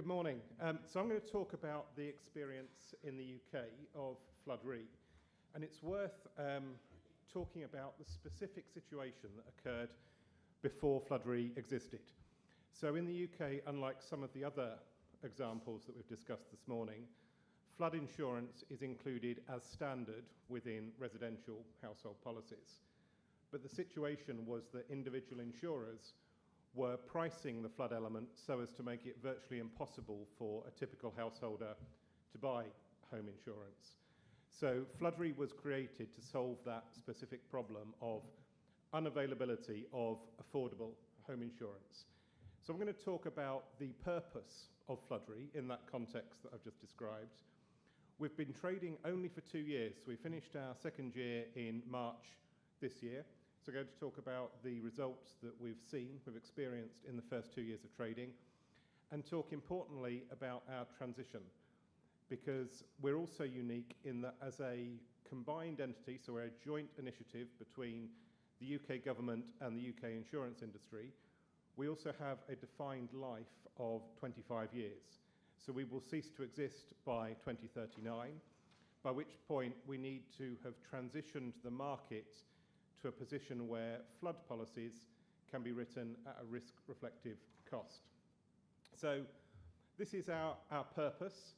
Good morning. So I'm going to talk about the experience in the UK of Flood Re. And it's worth talking about the specific situation that occurred before Flood Re existed. So in the UK, unlike some of the other examples that we've discussed this morning, flood insurance is included as standard within residential household policies. But the situation was that individual insurers were pricing the flood element so as to make it virtually impossible for a typical householder to buy home insurance. So Flood Re was created to solve that specific problem of unavailability of affordable home insurance. So I'm going to talk about the purpose of Flood Re in that context that I've just described. We've been trading only for 2 years. So we finished our second year in March this year. So I'm going to talk about the results that we've experienced in the first 2 years of trading, and talk importantly about our transition, because we're also unique in that as a combined entity, so we're a joint initiative between the UK government and the UK insurance industry, we also have a defined life of 25 years. So we will cease to exist by 2039, by which point we need to have transitioned the market to a position where flood policies can be written at a risk-reflective cost. So this is our purpose,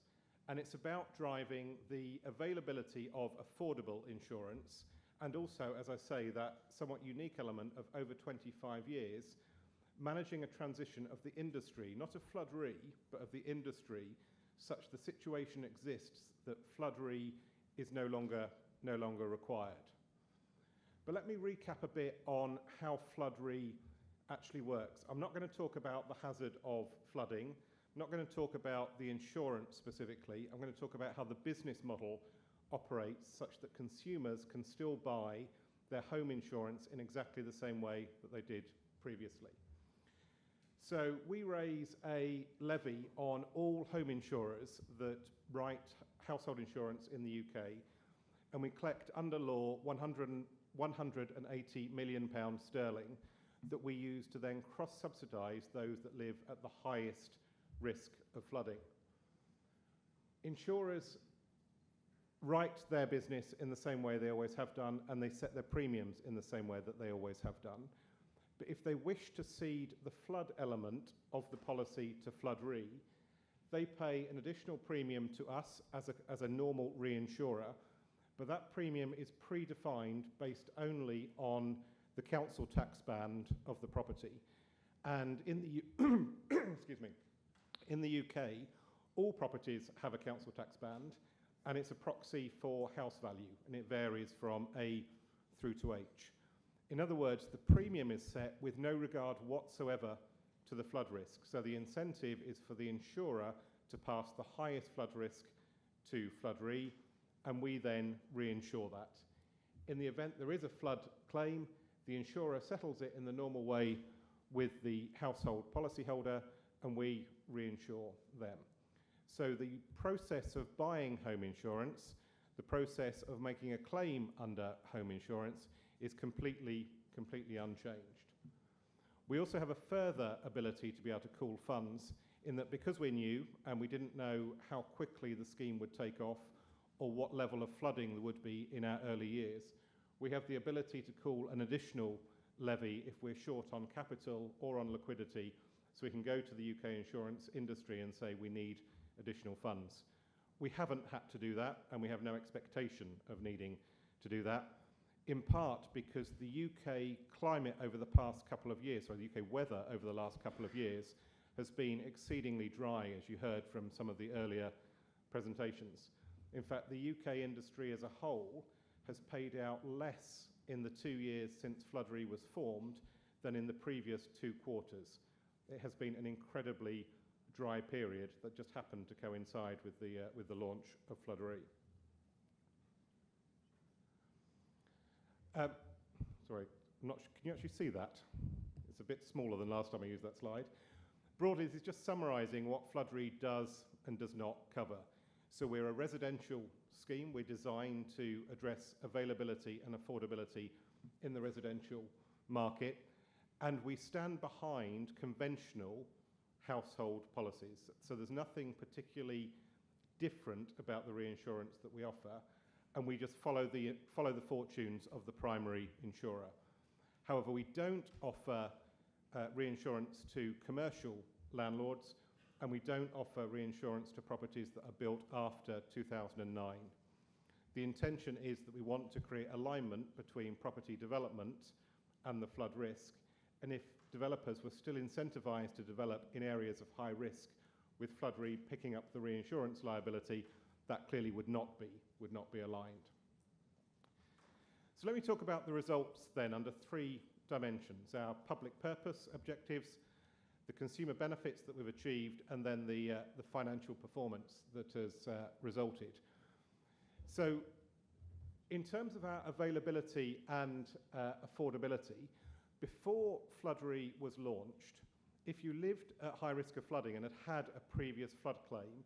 and it's about driving the availability of affordable insurance, and also, as I say, that somewhat unique element of over 25 years, managing a transition of the industry, not of Flood Re, but of the industry, such the situation exists that Flood Re is no longer required. But let me recap a bit on how Flood Re actually works. I'm not going to talk about the hazard of flooding. I'm not going to talk about the insurance specifically. I'm going to talk about how the business model operates such that consumers can still buy their home insurance in exactly the same way that they did previously. So we raise a levy on all home insurers that write household insurance in the UK, and we collect under law 180 million pounds sterling that we use to then cross-subsidise those that live at the highest risk of flooding. Insurers write their business in the same way they always have done, and they set their premiums in the same way that they always have done. But if they wish to cede the flood element of the policy to Flood Re, they pay an additional premium to us as a normal reinsurer, but that premium is predefined based only on the council tax band of the property. And in the excuse me, in the UK, all properties have a council tax band, and it's a proxy for house value, and it varies from A through to H. In other words, the premium is set with no regard whatsoever to the flood risk. So the incentive is for the insurer to pass the highest flood risk to Flood Re, and we then reinsure that. In the event there is a flood claim, the insurer settles it in the normal way with the household policyholder, and we reinsure them. So the process of buying home insurance, the process of making a claim under home insurance, is completely unchanged. We also have a further ability to be able to call funds, in that because we're new and we didn't know how quickly the scheme would take off or what level of flooding there would be in our early years, we have the ability to call an additional levy if we're short on capital or on liquidity, so we can go to the UK insurance industry and say we need additional funds. We haven't had to do that, and we have no expectation of needing to do that, in part because the UK climate over the past couple of years, or the UK weather over the last couple of years, has been exceedingly dry, as you heard from some of the earlier presentations. In fact, the UK industry as a whole has paid out less in the 2 years since Flood Re was formed than in the previous 2 quarters. It has been an incredibly dry period that just happened to coincide with the launch of Flood Re. Sorry, I'm not sure, can you actually see that? It's a bit smaller than last time I used that slide. Broadly, this is just summarising what Flood Re does and does not cover. So we're a residential scheme. We're designed to address availability and affordability in the residential market, and we stand behind conventional household policies. So there's nothing particularly different about the reinsurance that we offer, and we just follow the fortunes of the primary insurer. However, we don't offer reinsurance to commercial landlords, and we don't offer reinsurance to properties that are built after 2009. The intention is that we want to create alignment between property development and the flood risk, and if developers were still incentivized to develop in areas of high risk with flood re picking up the reinsurance liability, that clearly would not be aligned. So let me talk about the results then under three dimensions: our public purpose objectives, the consumer benefits that we've achieved, and then the financial performance that has resulted. So in terms of our availability and affordability, before Flood Re was launched, if you lived at high risk of flooding and had a previous flood claim,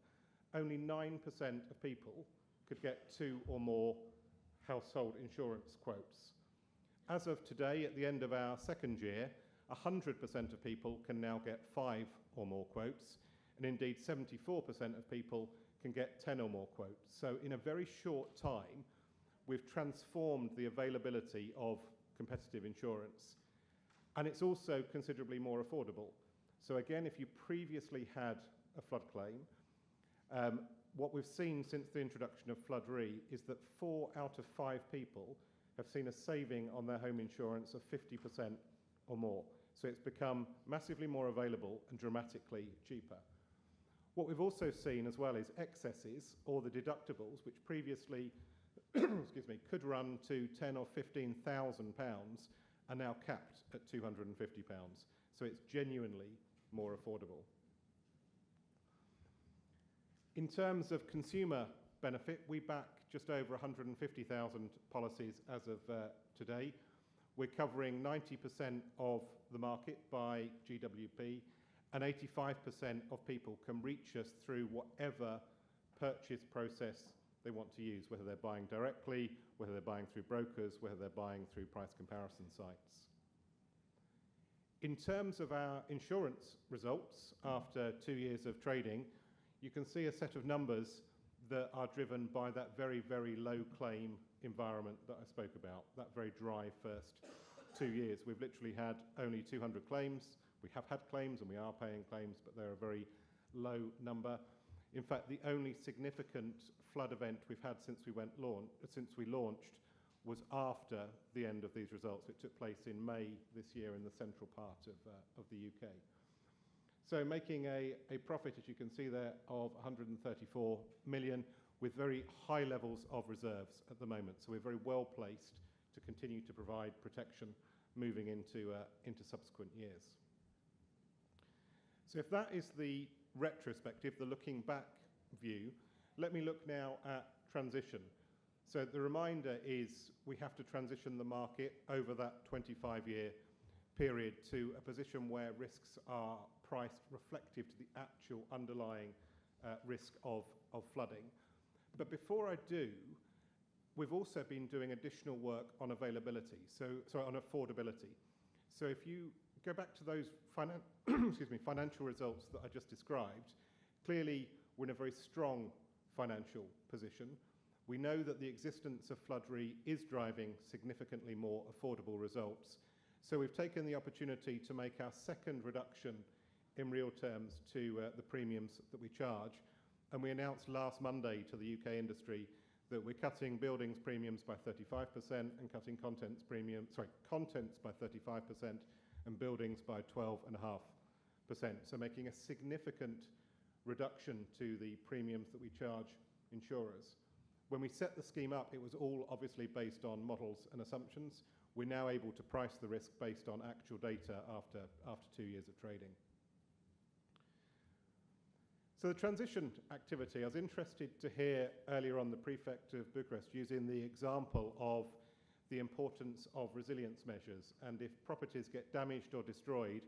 only 9% of people could get 2 or more household insurance quotes. As of today, at the end of our second year, 100% of people can now get 5 or more quotes, and indeed 74% of people can get 10 or more quotes. So in a very short time, we've transformed the availability of competitive insurance. And it's also considerably more affordable. So again, if you previously had a flood claim, what we've seen since the introduction of Flood Re is that 4 out of 5 people have seen a saving on their home insurance of 50% or more. So it's become massively more available and dramatically cheaper. What we've also seen as well is excesses, or the deductibles, which previously excuse me, could run to £10,000 or £15,000, are now capped at £250. So it's genuinely more affordable. In terms of consumer benefit, we back just over 150,000 policies as of today. We're covering 90% of the market by GWP, and 85% of people can reach us through whatever purchase process they want to use, whether they're buying directly, whether they're buying through brokers, whether they're buying through price comparison sites. In terms of our insurance results after 2 years of trading, you can see a set of numbers that are driven by that very, very low claim environment that I spoke about, that very dry first 2 years. We've literally had only 200 claims. We have had claims and we are paying claims, but they're a very low number. In fact, the only significant flood event we've had since we launched was after the end of these results. It took place in May this year in the central part of the UK. So making a profit, as you can see there, of 134 million with very high levels of reserves at the moment. So we're very well placed to continue to provide protection moving into subsequent years. So if that is the retrospective, the looking back view, let me look now at transition. So the reminder is we have to transition the market over that 25-year period to a position where risks are priced reflective to the actual underlying risk of flooding. But before I do, we've also been doing additional work on availability, on affordability. So if you go back to those financial results that I just described, clearly we're in a very strong financial position. We know that the existence of Flood Re is driving significantly more affordable results. So we've taken the opportunity to make our second reduction in real terms to the premiums that we charge. And we announced last Monday to the UK industry that we're cutting buildings premiums by 35% and cutting contents by 35% and buildings by 12.5%. So making a significant reduction to the premiums that we charge insurers. When we set the scheme up, it was all obviously based on models and assumptions. We're now able to price the risk based on actual data after 2 years of trading. So the transition activity, I was interested to hear earlier on the Prefect of Bucharest using the example of the importance of resilience measures, and if properties get damaged or destroyed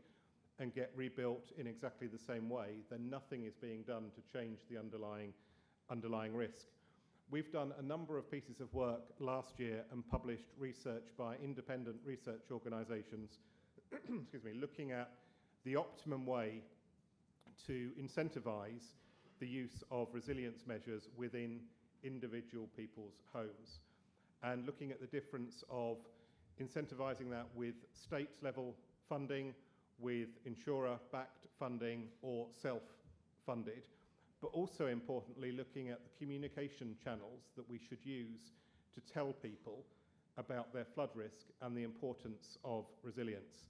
and get rebuilt in exactly the same way, then nothing is being done to change the underlying risk. We've done a number of pieces of work last year and published research by independent research organisations looking at the optimum way to incentivise the use of resilience measures within individual people's homes, and looking at the difference of incentivising that with state-level funding, with insurer-backed funding or self-funded, but also importantly looking at the communication channels that we should use to tell people about their flood risk and the importance of resilience.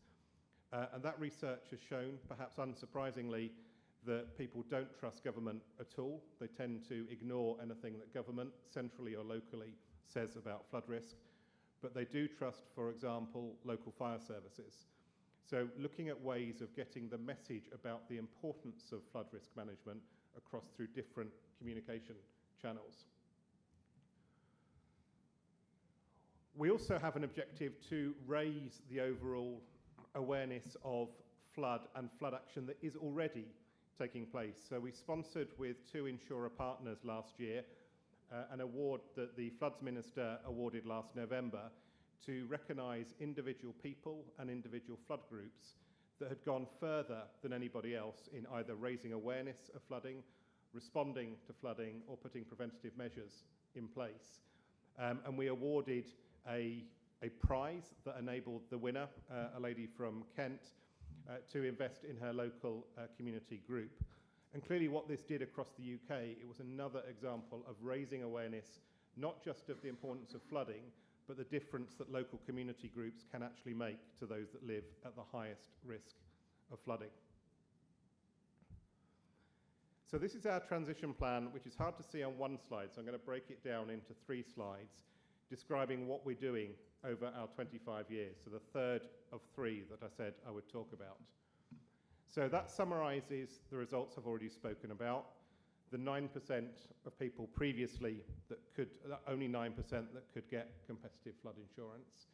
And that research has shown, perhaps unsurprisingly, that people don't trust government at all. They tend to ignore anything that government, centrally or locally, says about flood risk. But they do trust, for example, local fire services. So looking at ways of getting the message about the importance of flood risk management across through different communication channels. We also have an objective to raise the overall awareness of flood and flood action that is already taking place. So we sponsored with 2 insurer partners last year an award that the Floods Minister awarded last November to recognise individual people and individual flood groups that had gone further than anybody else in either raising awareness of flooding, responding to flooding, or putting preventative measures in place. And we awarded a prize that enabled the winner, a lady from Kent, to invest in her local community group. And clearly what this did across the UK, it was another example of raising awareness, not just of the importance of flooding, but the difference that local community groups can actually make to those that live at the highest risk of flooding. So this is our transition plan, which is hard to see on one slide, so I'm going to break it down into 3 slides, describing what we're doing over our 25 years, so the third of 3 that I said I would talk about. So that summarises the results I've already spoken about, the 9% of people previously that could, only 9% that could get competitive flood insurance.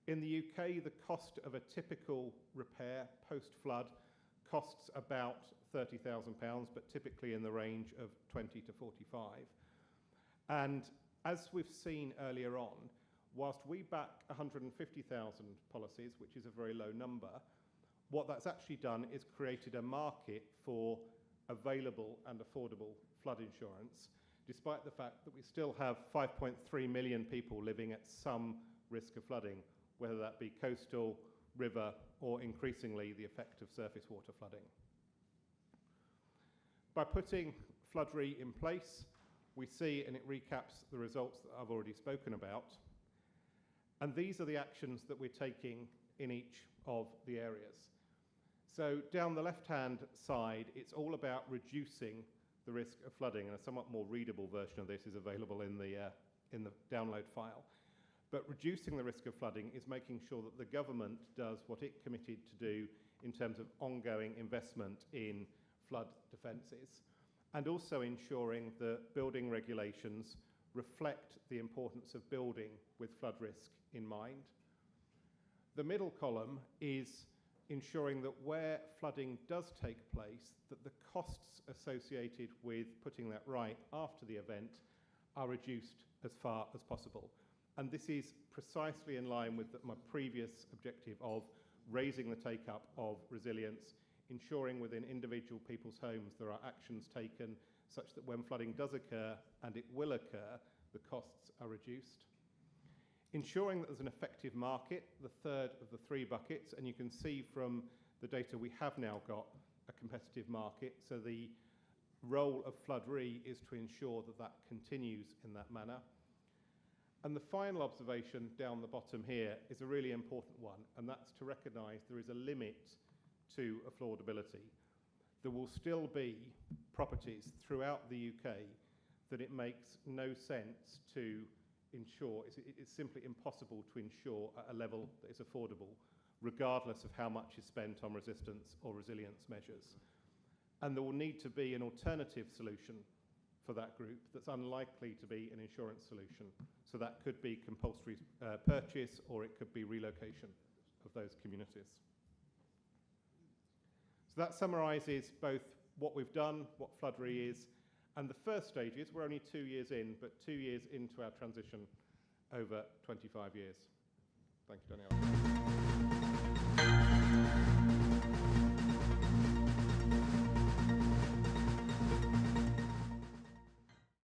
In the UK, the cost of a typical repair post-flood costs about £30,000, but typically in the range of 20 to 45. And as we've seen earlier on, whilst we back 150,000 policies, which is a very low number, what that's actually done is created a market for available and affordable flood insurance, despite the fact that we still have 5.3 million people living at some risk of flooding, whether that be coastal, river, or increasingly the effect of surface water flooding. By putting Flood Re in place, we see, and it recaps the results that I've already spoken about, and these are the actions that we're taking in each of the areas. So down the left-hand side, it's all about reducing the risk of flooding, and a somewhat more readable version of this is available in the download file. But reducing the risk of flooding is making sure that the government does what it committed to do in terms of ongoing investment in flood defences, and also ensuring that building regulations reflect the importance of building with flood risk in mind. The middle column is ensuring that where flooding does take place, that the costs associated with putting that right after the event are reduced as far as possible. And this is precisely in line with my previous objective of raising the take-up of resilience, ensuring within individual people's homes there are actions taken such that when flooding does occur, and it will occur, the costs are reduced. Ensuring that there's an effective market, the third of the 3 buckets, and you can see from the data we have now got a competitive market, so the role of Flood Re is to ensure that that continues in that manner. And the final observation down the bottom here is a really important one, and that's to recognise there is a limit to affordability. There will still be properties throughout the UK that it makes no sense to insure. It's simply impossible to insure at a level that is affordable, regardless of how much is spent on resistance or resilience measures. And there will need to be an alternative solution for that group that's unlikely to be an insurance solution. So that could be compulsory purchase, or it could be relocation of those communities. So that summarises both what we've done, what Flood Re is, and the first stages. We're only 2 years in, but 2 years into our transition over 25 years. Thank you, Danielle.